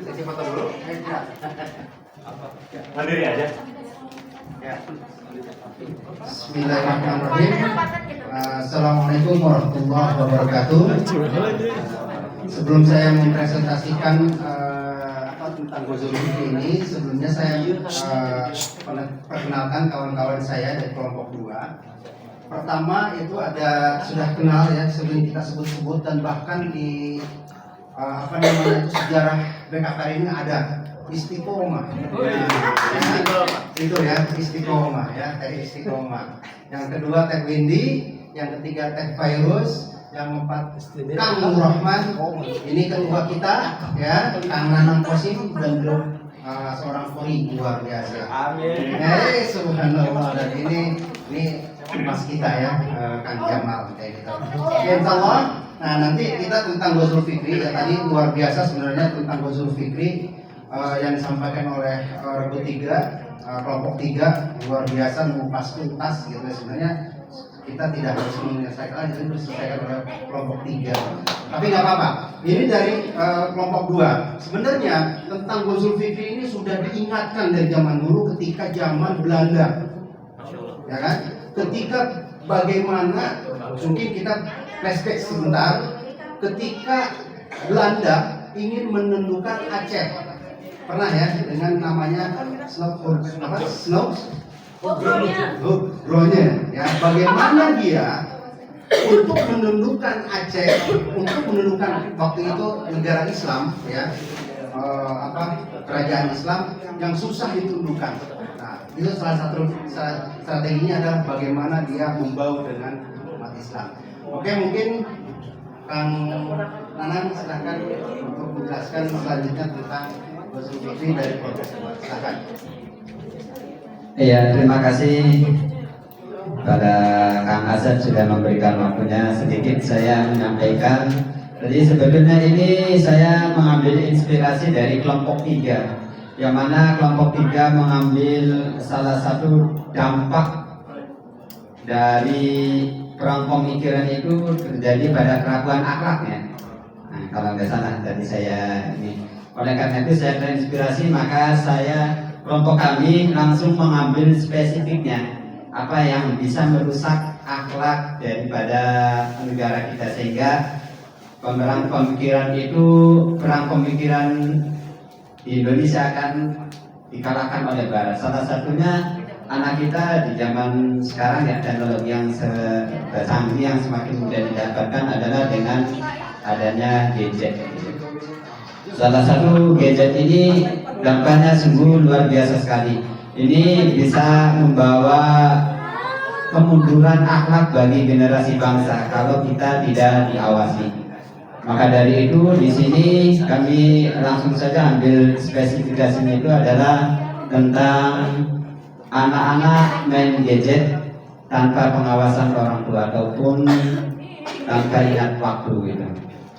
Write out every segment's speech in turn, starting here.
Sesi foto dulu. Mandiri aja. Ya. Bismillahirrahmanirrahim. Assalamualaikum warahmatullahi wabarakatuh. Sebelum saya mempresentasikan tentang Ghazul Fikri ini, sebelumnya saya perkenalkan kawan-kawan saya dari kelompok 2. Pertama itu sudah kenal ya, sering kita sebut-sebut dan bahkan di sejarah BKKR ini ada Istiqomah. Itu ya, Istiqomah ya, Teh Istiqomah. Yang kedua Teh Windy, yang ketiga Teh Fairuz, yang keempat Kang Nur Rahman. Ini kedua kita ya, Kang Nanang Kosim dan beliau seorang kori luar biasa. Amin. Subhanallah. Dan ini mas kita ya, Kang Jamal kayak gitu. Insyaallah. Nah, nanti kita tentang Ghazul Fikri ya, tadi luar biasa sebenarnya tentang Ghazul Fikri yang disampaikan oleh Regu 3, kelompok 3, luar biasa mengupas tuntas gitu. Sebenarnya kita tidak harus menyelesaikan, itu diselesaikan oleh kelompok 3. Tapi nggak apa-apa. Ini dari kelompok 2. Sebenarnya tentang Ghazul Fikri ini sudah diingatkan dari zaman dulu ketika zaman Belanda. Ya kan? Ketika bagaimana mungkin kita flashback sebentar, ketika Belanda ingin menentukan Aceh, pernah ya dengan namanya Snowgronya, ya bagaimana dia untuk menentukan Aceh, untuk menentukan waktu itu negara Islam ya, kerajaan Islam yang susah ditundukkan. Nah, itu salah satu strateginya adalah bagaimana dia membau dengan umat Islam. Oke, mungkin Kang Nanang silahkan untuk menjelaskan selanjutnya tentang Ghazul Fikri dari kelompok 2. Silakan. Iya, terima kasih pada Kang Asad sudah memberikan waktunya. Sedikit saya menyampaikan. Jadi sebetulnya ini saya mengambil inspirasi dari kelompok 3, yang mana kelompok 3 mengambil salah satu dampak dari perang pemikiran itu terjadi pada keraguan akhlaknya. Nah, kalau nggak salah tadi saya ini. Oleh karena itu saya terinspirasi, maka kelompok kami langsung mengambil spesifiknya apa yang bisa merusak akhlak daripada negara kita, sehingga perang pemikiran di Indonesia akan dikalahkan oleh Barat. Salah satunya anak kita di zaman sekarang ya, teknologi yang canggih yang semakin mudah didapatkan adalah dengan adanya gadget. Salah satu gadget ini dampaknya sungguh luar biasa sekali. Ini bisa membawa kemunduran akhlak bagi generasi bangsa kalau kita tidak diawasi. Maka dari itu di sini kami langsung saja ambil spesifikasinya, itu adalah tentang anak-anak main gadget tanpa pengawasan orang tua ataupun tanpa ingat waktu gitu.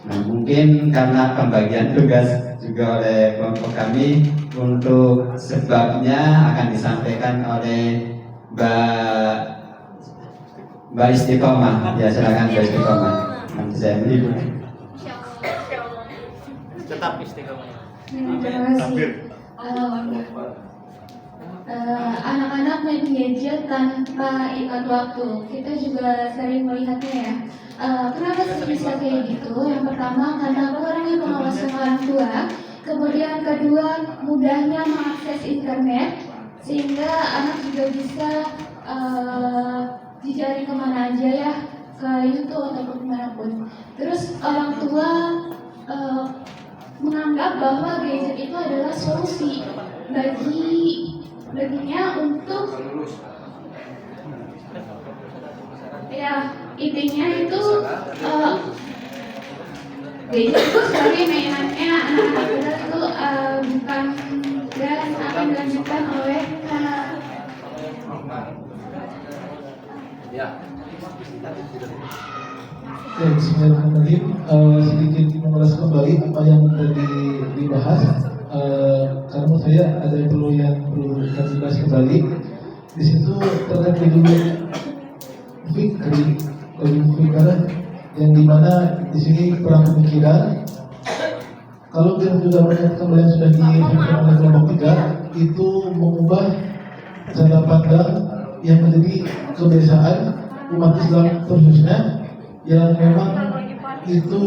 Nah, mungkin karena pembagian tugas juga oleh kelompok kami, untuk sebabnya akan disampaikan oleh Mbak Istiqomah. Ya, silakan Mbak Istiqomah. Nanti saya menghibur. Tetap Istiqomah. Terima kasih. Anak-anak main gadget tanpa ingat waktu, kita juga sering melihatnya ya. Kenapa sih bisa kayak gitu? Yang pertama karena kurangnya pengawasan orang tua, kemudian kedua mudahnya mengakses internet, sehingga anak juga bisa dijaring kemana aja ya, ke YouTube ataupun dimanapun. Terus orang tua menganggap bahwa gadget itu adalah solusi baginya untuk ya, intinya itu gadget itu sebagai mainannya anak-anak muda itu bukan, dan akan dilanjutkan oleh Bismillahirrahmanirrahim. Sedikit mengulas kembali apa yang tadi dibahas, karena saya ada perlu kami bahas kembali. Di situ terkait dulu fikri, yang dimana di sini perang pemikiran Kalau kita juga melihat kembali yang sudah disampaikan oleh kelompok 3, itu mengubah cara pandang yang menjadi kebiasaan umat Islam khususnya yang memang itu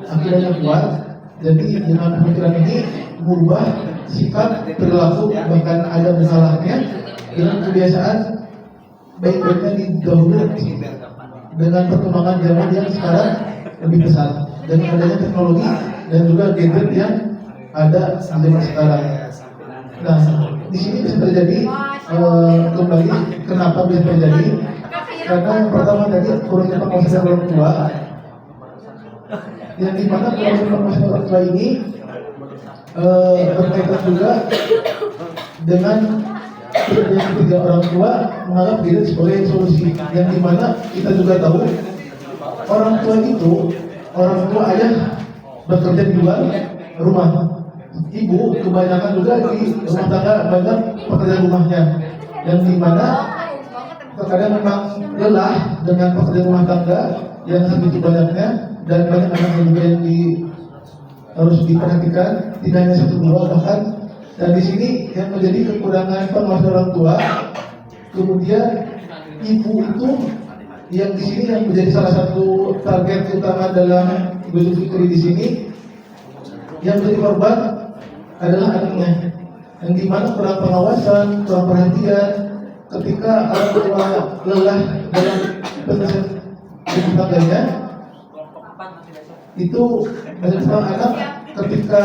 akidahnya kuat. Jadi dengan pemikiran ini mengubah sikap, perilaku, bahkan ada masalahnya dengan kebiasaan baik-baiknya didahului dengan perkembangan zaman yang sekarang lebih pesat dengan adanya teknologi dan juga gadget yang ada di zaman sekarang. Nah, di sini bisa terjadi kembali kenapa bisa terjadi? Karena yang pertama tadi kurangnya pengawasan orang tua, yang dimana pengawasan orang tua ini berkaitan juga dengan yang ketiga orang tua menganggap diri sebagai solusi, yang dimana kita juga tahu orang tua itu, orang tua ayah bekerja di luar rumah, ibu kebanyakan juga di rumah tangga banyak pekerjaan rumahnya, yang dimana terkadang memang lelah dengan pekerjaan rumah tangga yang segitu banyaknya dan banyak anak juga yang harus diperhatikan, tidak hanya satu dua bahkan. Dan di sini yang menjadi kekurangan pengawasan orang tua, kemudian ibu itu yang di sini yang menjadi salah satu target utama dalam Idul Fitri di sini, yang menjadi korban adalah anaknya, yang dimana kurang pengawasan, kurang perhatian ketika orang tua lelah dalam penyelesaian rumah tangganya, itu menjadi anak ketika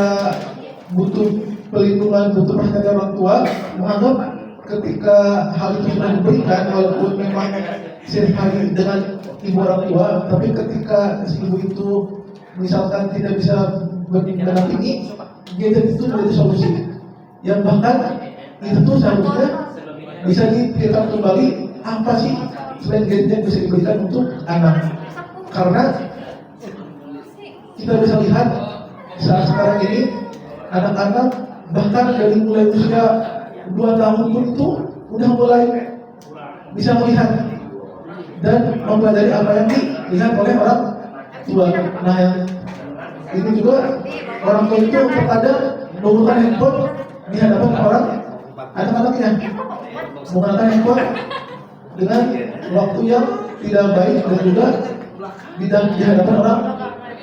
butuh pelindungan, butuh perhatian orang tua, menganggap ketika hal itu sudah diberikan, walaupun memang sehari dengan ibu orang tua, tapi ketika si ibu itu misalkan tidak bisa mendampingi, gadget itu menjadi solusi. Yang bahkan itu tuh seharusnya bisa dipikirkan kembali, apa sih selain gadget yang bisa diberikan untuk anak? Karena kita bisa lihat saat sekarang ini anak-anak bahkan dari mulai usia 2 tahun pun itu udah mulai bisa melihat dan mempelajari apa yang dilihat oleh orang tua. Nah, yang ini juga orang tua itu terkadang menggunakan handphone di hadapan orang anak-anaknya, menggunakan handphone dengan waktu yang tidak baik dan juga di hadapan orang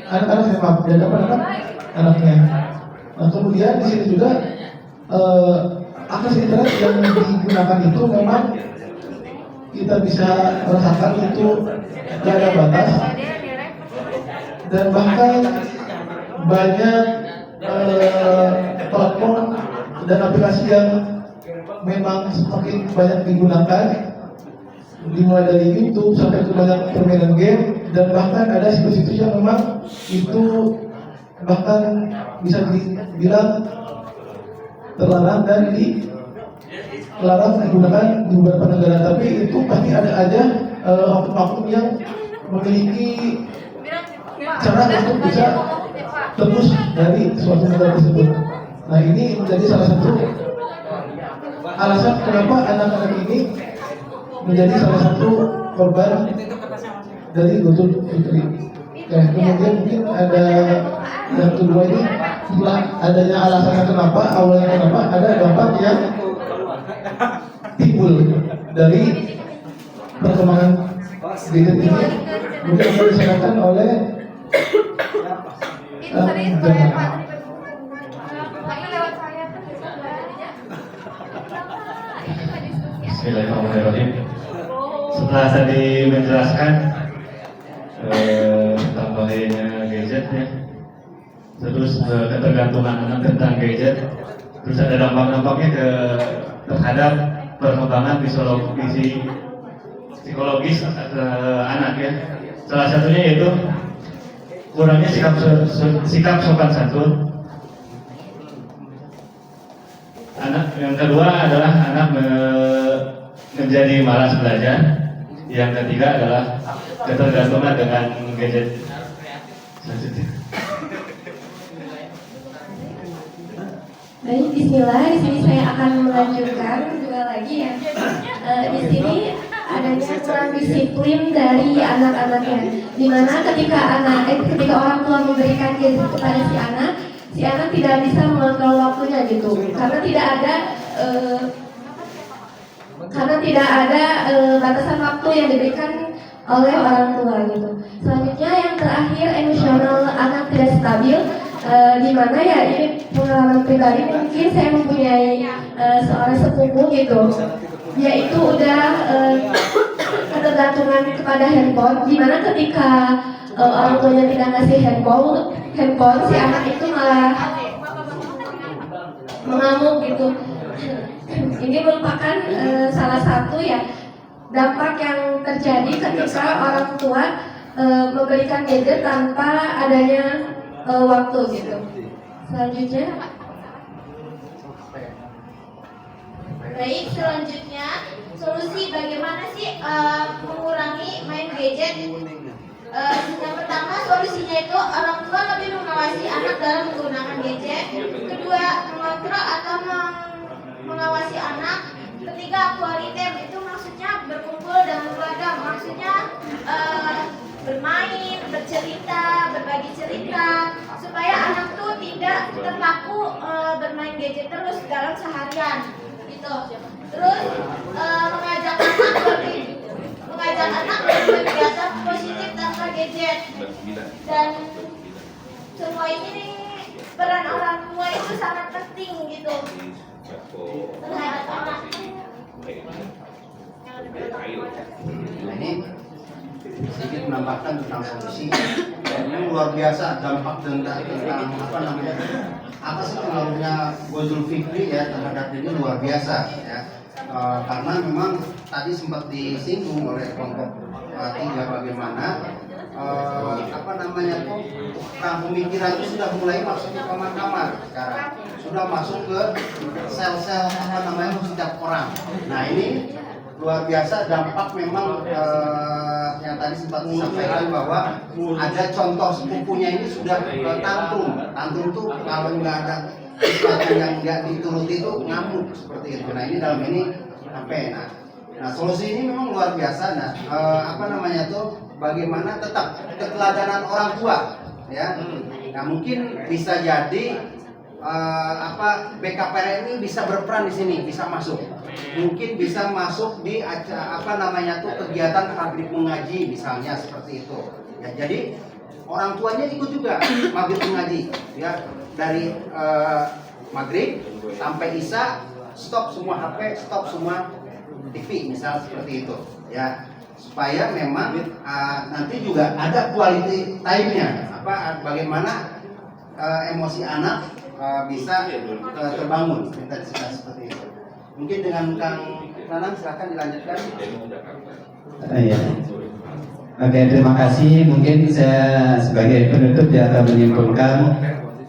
anak-anak, di hadapan anak-anaknya. Nah, kemudian di sini juga akses internet yang digunakan itu memang kita bisa rasakan itu tidak ada batas, dan bahkan banyak platform dan aplikasi yang memang semakin banyak digunakan, dimulai dari YouTube sampai ke banyak permainan game, dan bahkan ada situs-situs yang memang itu bahkan bisa dibilang terlarang dan dilarang digunakan di beberapa negara. Tapi itu pasti ada aja oknum-oknum yang memiliki cara untuk bisa tembus dari suatu negara tersebut. Nah, ini menjadi salah satu alasan kenapa anak-anak ini menjadi salah satu korban dari Idul Fitri. Kemudian mungkin ada yang kedua ini, setelah adanya alasannya kenapa, awalnya kenapa, ada dampak yang timbul dari perkembangan gadget ini. Mungkin akan disampaikan oleh Bismillahirrahmanirrahim. Setelah tadi menjelaskan tentang bahayanya gadget ya, terus ketergantungan anak tentang gadget, terus ada dampak-dampaknya terhadap perkembangan psikologis anak ya. Salah satunya yaitu kurangnya sikap sopan santun anak. Yang kedua adalah anak menjadi malas belajar. Yang ketiga adalah ketergantungan dengan gadget. Selanjutnya. Baik, Bismillah. Di sini saya akan melanjutkan juga lagi ya. Di sini adanya kurang disiplin dari anak-anaknya. Dimana ketika orang tua memberikan gadget kepada si si anak tidak bisa mengontrol waktunya gitu, karena tidak ada batasan waktu yang diberikan oleh orang tua gitu. Selanjutnya yang terakhir, emosional anak tidak stabil, di mana ya ini pengalaman pribadi, mungkin saya mempunyai seorang sepupu gitu, yaitu udah ketergantungan kepada handphone, di mana ketika orang tuanya tidak ngasih handphone, si anak itu malah mengamuk gitu. Ini merupakan salah satu ya dampak yang terjadi ketika orang tua memberikan gadget tanpa adanya waktu gitu. Selanjutnya, baik, selanjutnya solusi bagaimana sih mengurangi main gadget? Yang pertama, solusinya itu orang tua lebih mengawasi anak dalam menggunakan gadget. Kedua, mengontrol atau mengawasi anak. Ketiga, quality time, itu maksudnya berkumpul dengan keluarga, maksudnya bermain, bercerita, berbagi cerita, supaya anak tuh tidak terpaku bermain gadget terus dalam seharian gitu. Terus mengajak anak berkegiatan positif tanpa gadget. Dan semua ini peran orang tua itu sangat penting gitu terhadap anak. Nah, ini sedikit menambahkan tentang solusi. Ini luar biasa dampak tentang apa sih pengaruhnya Gozul Fikri ya terhadap ini luar biasa ya. Karena memang tadi sempat disinggung oleh kelompok 3 bagaimana pemikiran itu sudah mulai masuk ke kamar-kamar sekarang, sudah masuk ke sel-sel setiap orang. Nah ini luar biasa dampak memang yang tadi sempat disampaikan bahwa ada contoh sepupunya ini sudah tantrum tuh kalau nggak ada sesuatu yang nggak dituruti itu ngamuk seperti itu. Nah ini dalam ini sampai nah solusi ini memang luar biasa. Nah bagaimana tetap keteladanan orang tua ya. Nah mungkin bisa jadi BKPR ini bisa berperan di sini, bisa masuk. Mungkin bisa masuk di kegiatan maghrib mengaji misalnya seperti itu. Ya, jadi orang tuanya ikut juga maghrib mengaji ya, dari maghrib sampai isya, stop semua HP, stop semua TV misal seperti itu ya, supaya memang nanti juga ada quality time-nya, bagaimana emosi anak bisa terbangun, kita seperti itu. Mungkin dengan Kang Nanang silakan dilanjutkan. Iya. Oke, terima kasih. Mungkin saya sebagai penutup akan menyimpulkan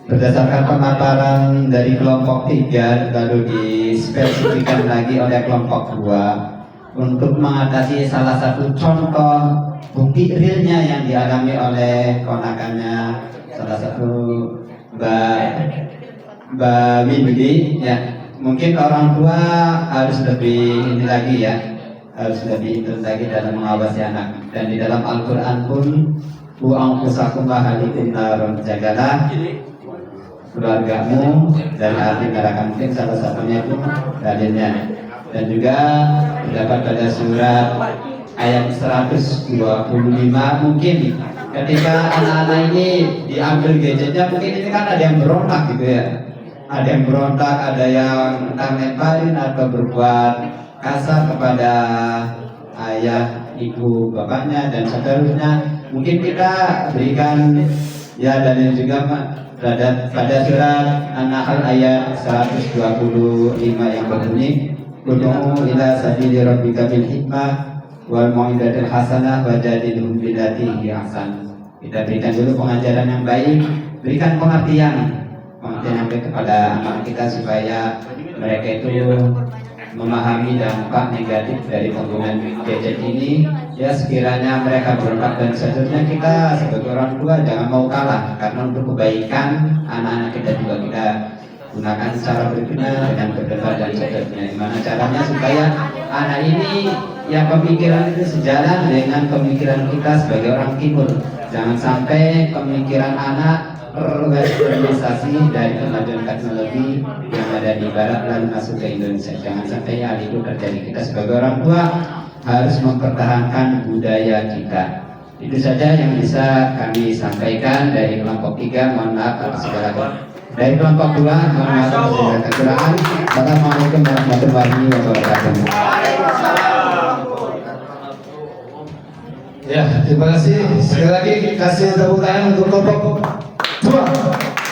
berdasarkan pemaparan dari kelompok 3 lalu dispesifikkan lagi oleh kelompok 2 untuk mengatasi salah satu contoh bukti realnya yang dialami oleh ponakannya salah satu Mbak Windy ya. Mungkin orang tua harus lebih ini lagi ya, harus lebih intens lagi dalam mengawasi anak. Dan di dalam Al-Quran pun anfusakum wa ahlikum naron, jagalah keluargamu dari api neraka. Mungkin salah satunya itu dalilnya. Dan juga terdapat pada surat ayat 125, mungkin ketika anak-anak ini diambil gadgetnya, mungkin ini kan ada yang berontak gitu ya. Ada yang berontak, ada yang entah lemparin atau berbuat kasar kepada ayah, ibu, bapaknya dan seterusnya. Mungkin kita berikan ya dalil juga pada surat An-Nahl ayat 125 yang berbunyi Ud'u ila sabili rabbika bil hikmah wal mau'izatil hasanah wajadilhum billati hiya ahsan. Kita berikan dulu pengajaran yang baik, berikan pengertian yang baik kepada anak kita supaya mereka itu memahami dampak negatif dari penggunaan gadget ini. Ya sekiranya mereka berontak dan seterusnya, kita sebagai orang tua jangan mau kalah, karena untuk kebaikan anak-anak kita juga kita gunakan secara berguna dengan berdebat dan seterusnya. Gimana caranya supaya anak ini yang pemikiran itu sejalan dengan pemikiran kita sebagai orang timur. Jangan sampai pemikiran anak terwesternisasi dari kemajuan teknologi yang ada di barat lalu masuk ke Indonesia. Jangan sampai hal itu terjadi. Kita sebagai orang tua harus mempertahankan budaya kita. Itu saja yang bisa kami sampaikan dari kelompok 3. Mohon maaf atas segala dari kelompok 2. Mohon maaf atas segala kekurangan. Assalamualaikum warahmatullahi wabarakatuh. Ya, terima kasih. Sekali lagi kasih tepuk tangan untuk kelompok 2.